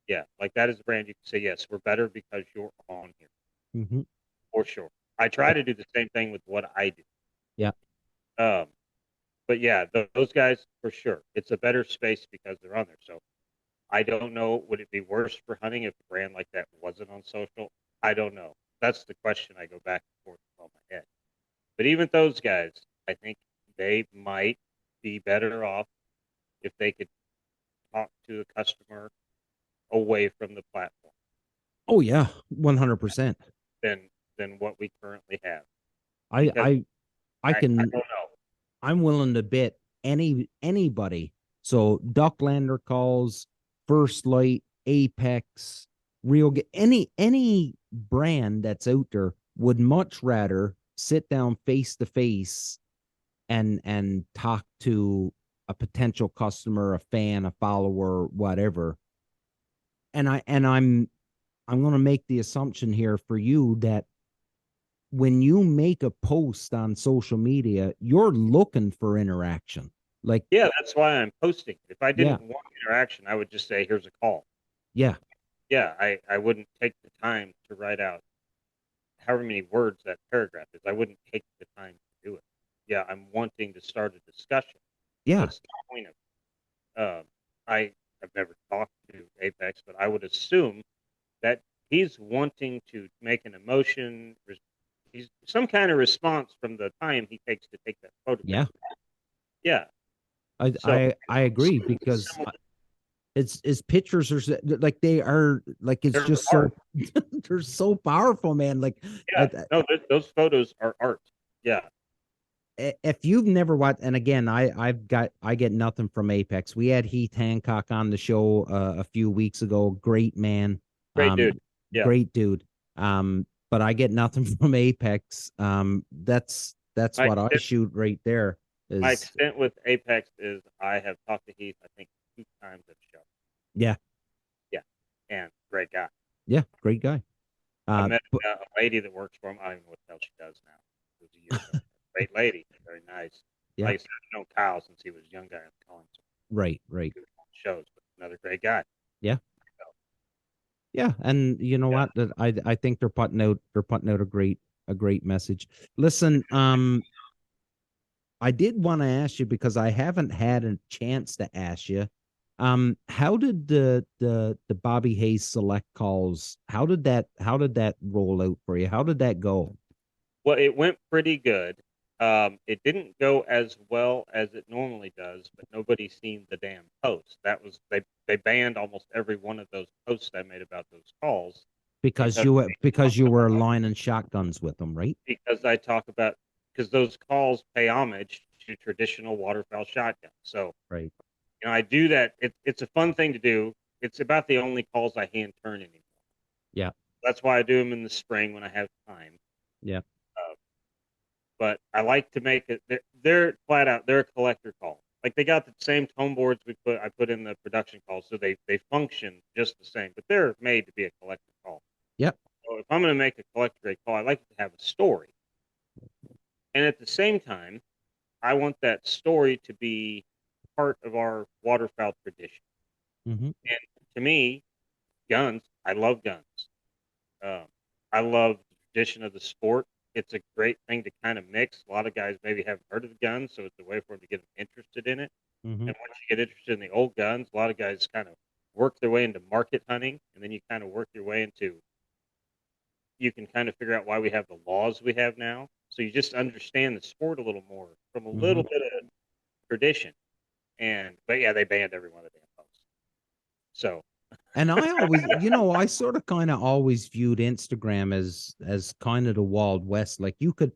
Yeah, like that is a brand you can say, yes, we're better because you're on here. Mm-hmm. For sure. I try to do the same thing with what I do. Yeah. But yeah, those guys for sure. It's a better space because they're on there. So I don't know. Would it be worse for hunting if a brand like that wasn't on social? I don't know. That's the question I go back and forth on my head. But even those guys, I think they might be better off if they could talk to the customer away from the platform. Oh yeah, 100%. Than what we currently have. I I can don't know. I'm willing to bet anybody. So Ducklander calls, First Light, Apex, any brand that's out there would much rather sit down face to face and talk to a potential customer, a fan, a follower, whatever. And I'm going to make the assumption here for you that when you make a post on social media, you're looking for interaction. Like, yeah, that's why I'm posting. If I didn't yeah, want interaction, I would just say, here's a call. yeah, Yeah, I wouldn't take the time to write out however many words that paragraph is. I wouldn't take the time to do it. Yeah, I'm wanting to start a discussion. yeah, What's the point of I have never talked to Apex, but I would assume that he's wanting to make an emotion, he's some kind of response from the time he takes to take that yeah. photograph. Yeah. So I agree because it's pictures are like they are like it's they're just so art. they're so powerful, man. Like, Yeah. No, those photos are art. Yeah. if you've never watched, and again, I get nothing from Apex. We had Heath Hancock on the show a few weeks ago. Great man, Great dude. Yeah. great dude. But I get nothing from Apex. That's My what I extent, shoot right there. my Is extent with Apex is I have talked to Heath, I think, 2 times at the show. yeah, Yeah. And great guy. Yeah, great guy. I met But a lady that works for him. I don't even know what the hell she does now. It was a year ago. Great lady, very nice. yeah, Like I said, I've known Kyle since he was a young guy on the Collins right. shows, but another great guy. Yeah. Yeah, and you know what? That I think they're putting out a great message. Listen, I did want to ask you because I haven't had a chance to ask you. How did the Bobby Hayes select calls? How did that roll out for you? How did that go? Well, it went pretty good. It didn't go as well as it normally does, but nobody's seen the damn post. That was they banned almost every one of those posts I made about those calls Because because you were lining shotguns with them, right? because I talk about because those calls pay homage to traditional waterfowl shotguns. So Right. I do that. It's a fun thing to do. It's about the only calls I hand turn anymore. Yeah. That's why I do them in the spring when I have time. Yeah. Uh, but I like to make it. They're flat out. They're a collector call. Like they got the same tone boards I put in the production call, so they function just the same. But they're made to be a collector call. Yep. So if I'm going to make a collector grade call, I like it to have a story, and at the same time, I want that story to be part of our waterfowl tradition. Mm-hmm. And to me, guns. I love guns. Um, I love the tradition of the sport. It's a great thing to kind of mix. A lot of guys maybe haven't heard of guns, so it's a way for them to get them interested in it. Mm-hmm. And once you get interested in the old guns, a lot of guys kind of work their way into market hunting, and then you kind of work your way into you can kind of figure out why we have the laws we have now. So you just understand the sport a little more from a Mm-hmm. little bit of tradition. But yeah, they banned every one of the damn posts. So And I always, I sort of kind of always viewed Instagram as kind of the Wild West. Like you could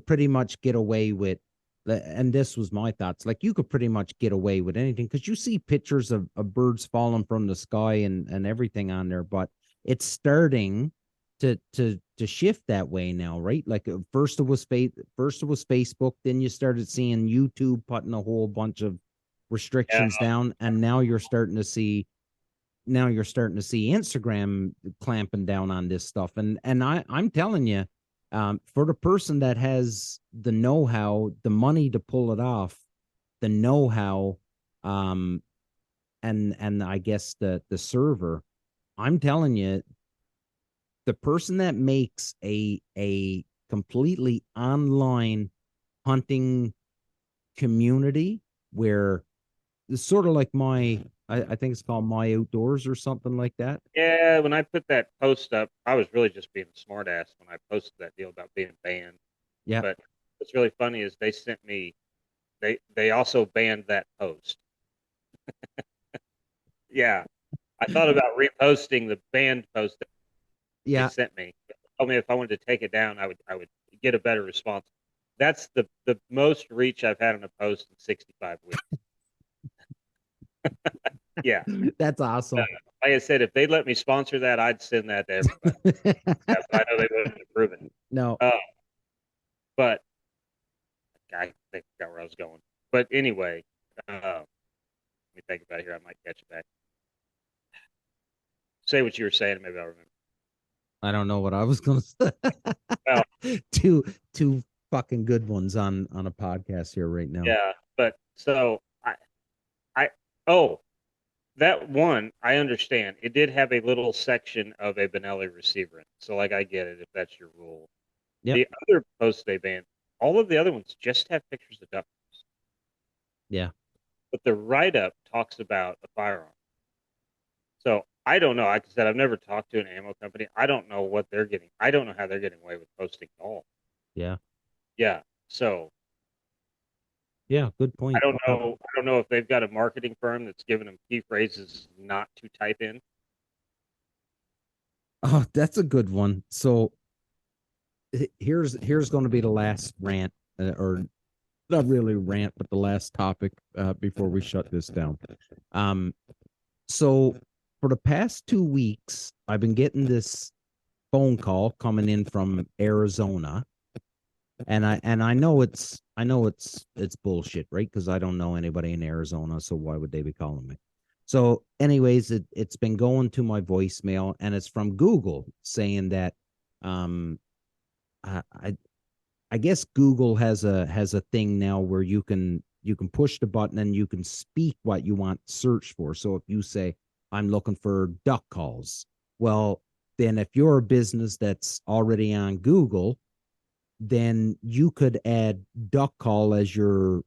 pretty much get away with and this was my thoughts. Like you could pretty much get away with anything because you see pictures of birds falling from the sky and everything on there, but it's starting to shift that way now, right? Like first it was Facebook, then you started seeing YouTube putting a whole bunch of yeah, restrictions down, and now you're starting to see Instagram clamping down on this stuff. And I'm telling you, for the person that has the know-how, the money to pull it off, the know-how, um, and I guess the server, I'm telling you, the person that makes a completely online hunting community where it's sort of like I think it's called My Outdoors or something like that. yeah. When I put that post up, I was really just being a smartass when I posted that deal about being banned. Yeah. But what's really funny is they sent me they also banned that post. Yeah, I thought about reposting the banned post that they Yeah. sent me. They told me if I wanted to take it down, I would get a better response. That's the most reach I've had on a post in 65 weeks. Yeah, That's awesome. like I said, if they'd let me sponsor that, I'd send that to everybody. Yeah, but I know they wouldn't approve it. No. But I think I forgot where I was going. But anyway, let me think about it here. I might catch it back. Say what you were saying, maybe I'll remember. I don't know what I was gonna say. Well, two fucking good ones on a podcast here right now. yeah, but so I oh, that one I understand. It did have a little section of a Benelli receiver in it. So like I get it if that's your rule. Yep. The other posts they banned, all of the other ones just have pictures of ducks. Yeah. But the write up talks about a firearm. So I don't know. Like I said, I've never talked to an ammo company. I don't know what they're getting. I don't know how they're getting away with posting at all. Yeah. Yeah. So Yeah. Good point. I don't know. I don't know if they've got a marketing firm that's giving them key phrases not to type in. Oh, that's a good one. So here's going to be the last rant, or not really rant, but the last topic before we shut this down. So for the past 2 weeks, I've been getting this phone call coming in from Arizona, and I know it's bullshit, right? Because I don't know anybody in Arizona, so why would they be calling me? So, anyways, it's been going to my voicemail, and it's from Google saying that um I I, I guess Google has a thing now where you can push the button and you can speak what you want search for. So if you say I'm looking for duck calls, well, then if you're a business that's already on Google, then you could add duck call as your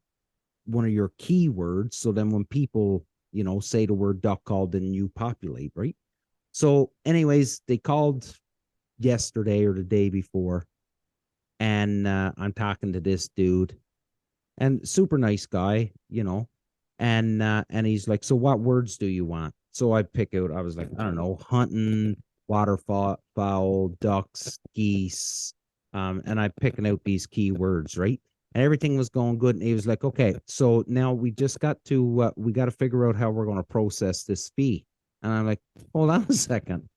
one of your keywords. So then when people, say the word duck call, then you populate, right? So, anyways, they called yesterday or the day before, and I'm talking to this dude, and super nice guy, and he's like, "So what words do you want?" So I pick out. I was like, I don't know, hunting, waterfowl, ducks, geese, and I picking out these key words, right? And everything was going good. And he was like, "Okay, so now we got to figure out how we're going to process this fee." And I'm like, "Hold on a second.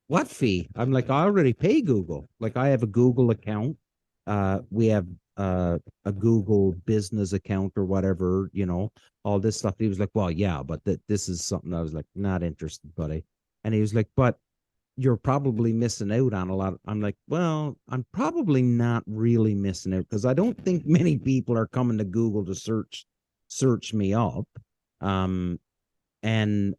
What fee?" I'm like, "I already pay Google. Like, I have a Google account. We have a Google business account or whatever, all this stuff." He was like, "Well, yeah, but this is something." I was like, "Not interested, buddy." And he was like, "But you're probably missing out on a lot." I'm like, "Well, I'm probably not really missing out because I don't think many people are coming to Google to search me up. Um, and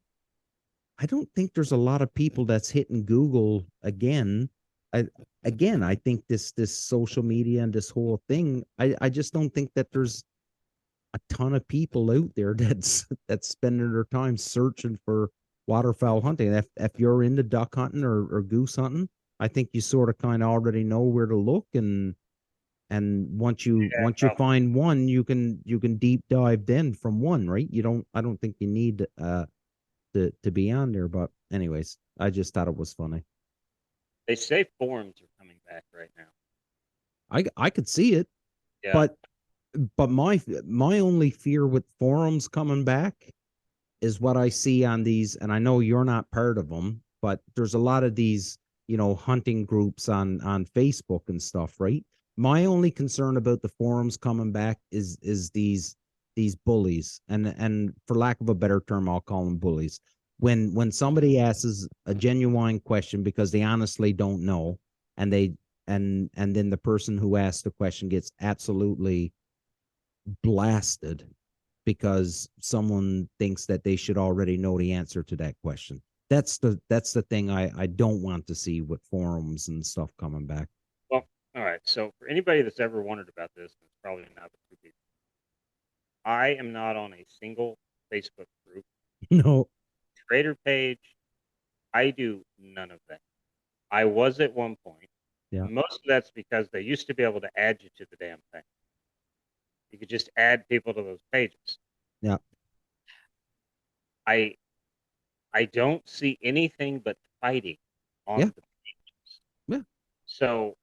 I don't think there's a lot of people that's hitting Google again. I I think this social media and this whole thing, I just don't think that there's a ton of people out there that's spending their time searching for waterfowl hunting. If you're into duck hunting or goose hunting, I think you sort of kind of already know where to look, and Yeah, once you find one, you can deep dive then from one, right? You don't I don't think you need to be on there. But anyways, I just thought it was funny. they say forums are coming back right now. I could see it, Yeah. but my only fear with forums coming back is what I see on these, and I know you're not part of them, but there's a lot of these, hunting groups on Facebook and stuff, right? My only concern about the forums coming back is these bullies, and for lack of a better term, I'll call them bullies. When somebody asks a genuine question because they honestly don't know, and they and then the person who asked the question gets absolutely blasted because someone thinks that they should already know the answer to that question. That's the thing I don't want to see with forums and stuff coming back. Well, all right. So for anybody that's ever wondered about this, it's probably not the two people. I am not on a single Facebook group, No. trader page. I do none of that. I was at one point. Yeah. Most of that's because they used to be able to add you to the damn thing. You could just add people to those pages. Yeah. I I don't see anything but fighting Yeah. on the pages. Yeah. So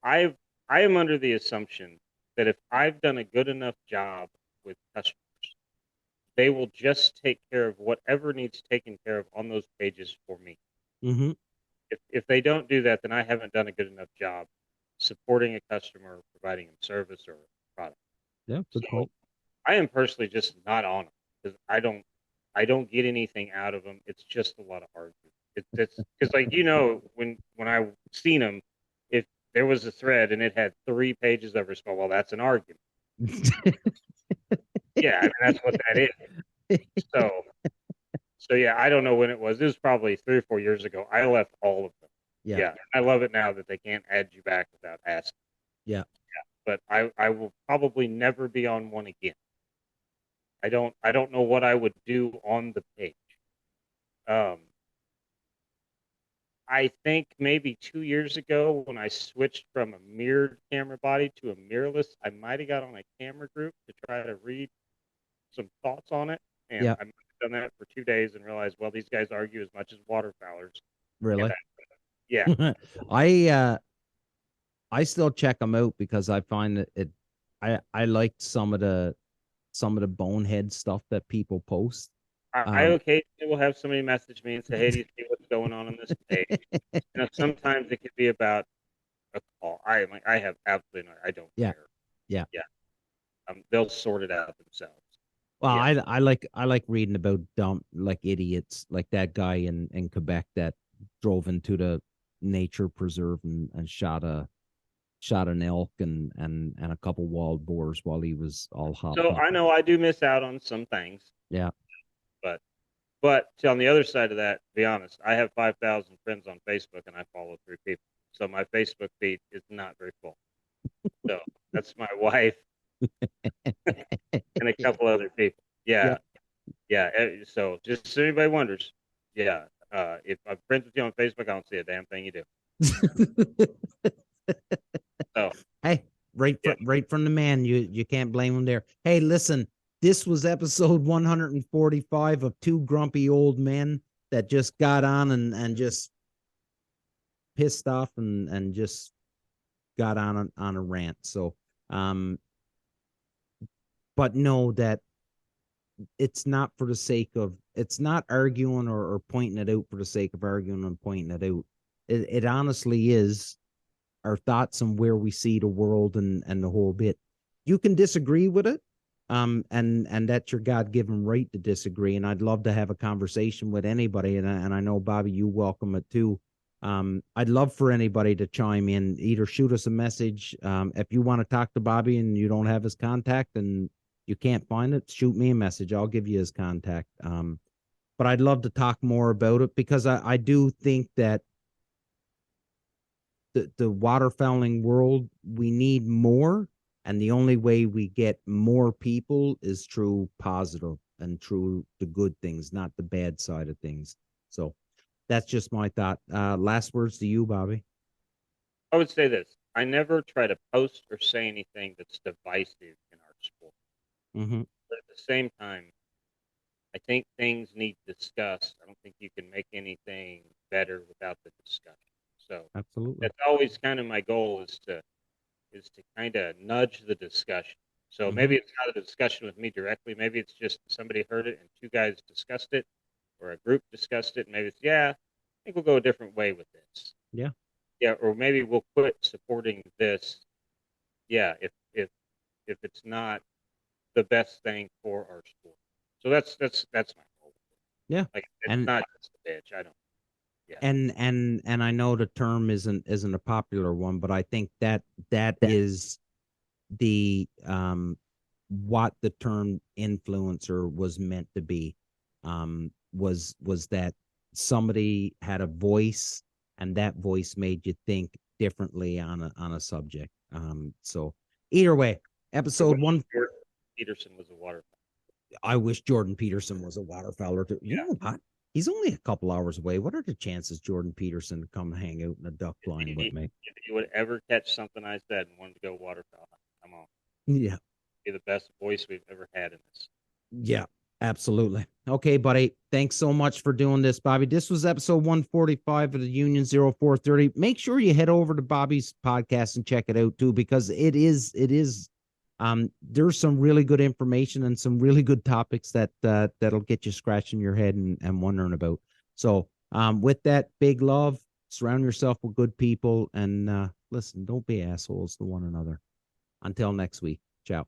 I've I am under the assumption that if I've done a good enough job with customers, they will just take care of whatever needs taken care of on those pages for me. Mm-hmm. If they don't do that, then I haven't done a good enough job supporting a customer, providing them service or product. Yeah. Good So point. I am personally just not on them because I don't get anything out of them. It's just a lot of arguing. It's because like when I seen them, if there was a thread and it had 3 pages of response, well, that's an argument. Yeah, I mean that's what that is. So so yeah, I don't know when it was. It was probably 3 or 4 years ago. I left all of them. Yeah. Yeah, I love it now that they can't add you back without asking. Yeah. But I will probably never be on one again. I don't know what I would do on the page. Um, I think maybe 2 years ago when I switched from a mirrored camera body to a mirrorless, I might have got on a camera group to try to read some thoughts on it, and Yeah. I might have done that for 2 days and realized, well, these guys argue as much as waterfowlers, and Really. yeah, I I still check them out because I find that I like some of the bonehead stuff that people post. I Um, occasionally will have somebody message me and say, hey, do you see what's going on this page? Sometimes it could be about a call. I have absolutely no, I don't yeah. care. Yeah. Yeah, they'll sort it out themselves. Well, Yeah. I like reading about dumb like idiots like that guy in Quebec that drove into the nature preserve and shot an elk and a couple wild boars while he was all hopped So up. I know I do miss out on some things, Yeah. but on the other side of that, to be honest, I have 5,000 friends on Facebook and I follow 3 people. So my Facebook feed is not very full. So that's my wife and a couple other people. Yeah. Yeah. Yeah. So just so anybody wonders, yeah. If I'm friends with you on Facebook, I don't see a damn thing you do. So Hey, yeah. right from the man. You can't blame him there. Hey, listen, this was episode 145 of Two Grumpy Old Men that just got on and just pissed off and just got on a rant. So um but know that it's not arguing or pointing it out for the sake of arguing and pointing it out. It honestly is our thoughts on where we see the world and the whole bit. You can disagree with it, and that's your God-given right to disagree. And I'd love to have a conversation with anybody, and I know Bobby, you welcome it too. I'd love for anybody to chime in, either shoot us a message. If you want to talk to Bobby and you don't have his contact and you can't find it, shoot me a message. I'll give you his contact. But I'd love to talk more about it because I do think that the waterfowling world, we need more. And the only way we get more people is through positive and through the good things, not the bad side of things. So that's just my thought. Last words to you, Bobby. I would say this. I never try to post or say anything that's divisive in our sport. Mm-hmm. But at the same time, I think things need discussed. I don't think you can make anything better without the discussion. So Absolutely. that's always kind of my goal is to kind of nudge the discussion. So Mm-hmm. maybe it's not a discussion with me directly. Maybe it's just somebody heard it and 2 guys discussed it, or a group discussed it. And maybe it's, yeah, I think we'll go a different way with this. Yeah. Yeah, or maybe we'll quit supporting this. Yeah, if it's not the best thing for our sport. So that's my goal. Yeah. Like it's And not just a bitch. I don't. Yeah. and I know the term isn't a popular one, but I think that is the what the term influencer was meant to be. Was that somebody had a voice and that voice made you think differently on a subject. So either way, episode one. Jordan Peterson was a waterfowl. I wish Jordan Peterson was a waterfowler too. You know what? He's only a couple hours away. What are the chances Jordan Peterson to come hang out in a duck blind with me? If you would ever catch something I said and wanted to go waterfowl, come on. Yeah. Be the best voice we've ever had in this. Yeah, absolutely. Okay, buddy. Thanks so much for doing this, Bobby. This was episode 145 of the Union 0430. Make sure you head over to Bobby's podcast and check it out too, because it is there's some really good information and some really good topics that'll get you scratching your head and wondering about. So with that, big love, surround yourself with good people, and listen, don't be assholes to one another. Until next week. Ciao.